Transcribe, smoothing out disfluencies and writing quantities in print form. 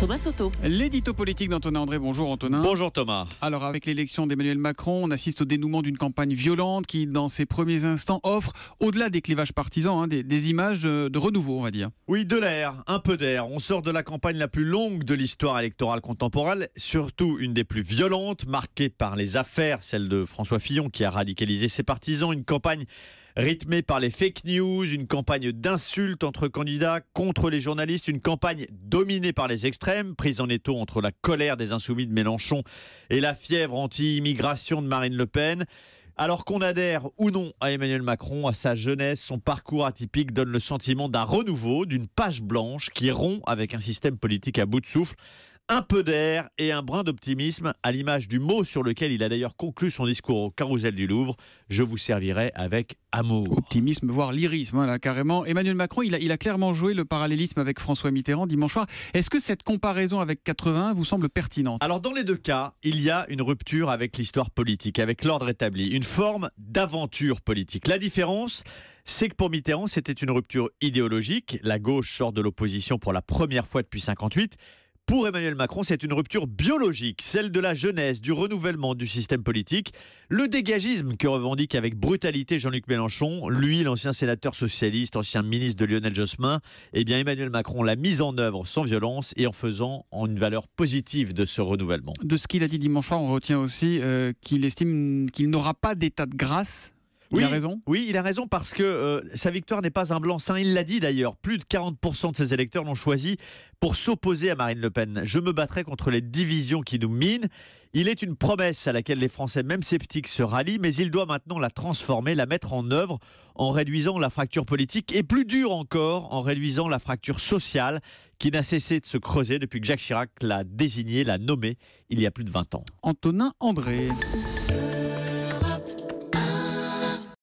Thomas Soto. L'édito politique d'Antonin André. Bonjour Antonin. Bonjour Thomas. Alors avec l'élection d'Emmanuel Macron, on assiste au dénouement d'une campagne violente qui, dans ses premiers instants, offre, au-delà des clivages partisans, des images de renouveau, on va dire. Oui, de l'air, un peu d'air. On sort de la campagne la plus longue de l'histoire électorale contemporaine, surtout une des plus violentes, marquée par les affaires, celle de François Fillon qui a radicalisé ses partisans, une campagne rythmée par les fake news, une campagne d'insultes entre candidats contre les journalistes, une campagne dominée par les extrêmes, prise en étau entre la colère des insoumis de Mélenchon et la fièvre anti-immigration de Marine Le Pen. Alors qu'on adhère ou non à Emmanuel Macron, à sa jeunesse, son parcours atypique donne le sentiment d'un renouveau, d'une page blanche qui rompt avec un système politique à bout de souffle. Un peu d'air et un brin d'optimisme, à l'image du mot sur lequel il a d'ailleurs conclu son discours au Carrousel du Louvre. Je vous servirai avec amour. Optimisme, voire lyrisme, là, carrément. Emmanuel Macron, il a clairement joué le parallélisme avec François Mitterrand dimanche soir. Est-ce que cette comparaison avec 81 vous semble pertinente ? Alors dans les deux cas, il y a une rupture avec l'histoire politique, avec l'ordre établi, une forme d'aventure politique. La différence, c'est que pour Mitterrand, c'était une rupture idéologique. La gauche sort de l'opposition pour la première fois depuis 1958. Pour Emmanuel Macron, c'est une rupture biologique, celle de la jeunesse, du renouvellement du système politique. Le dégagisme que revendique avec brutalité Jean-Luc Mélenchon, lui, l'ancien sénateur socialiste, ancien ministre de Lionel Jospin, eh bien Emmanuel Macron l'a mise en œuvre sans violence et en faisant une valeur positive de ce renouvellement. De ce qu'il a dit dimanche soir, on retient aussi qu'il estime qu'il n'aura pas d'état de grâce. Il a raison ? Oui, il a raison parce que sa victoire n'est pas un blanc-seing. Il l'a dit d'ailleurs, plus de 40% de ses électeurs l'ont choisi pour s'opposer à Marine Le Pen. Je me battrai contre les divisions qui nous minent. Il est une promesse à laquelle les Français, même sceptiques, se rallient, mais il doit maintenant la transformer, la mettre en œuvre en réduisant la fracture politique et plus dur encore, en réduisant la fracture sociale qui n'a cessé de se creuser depuis que Jacques Chirac l'a désigné, l'a nommé il y a plus de 20 ans. Antonin André.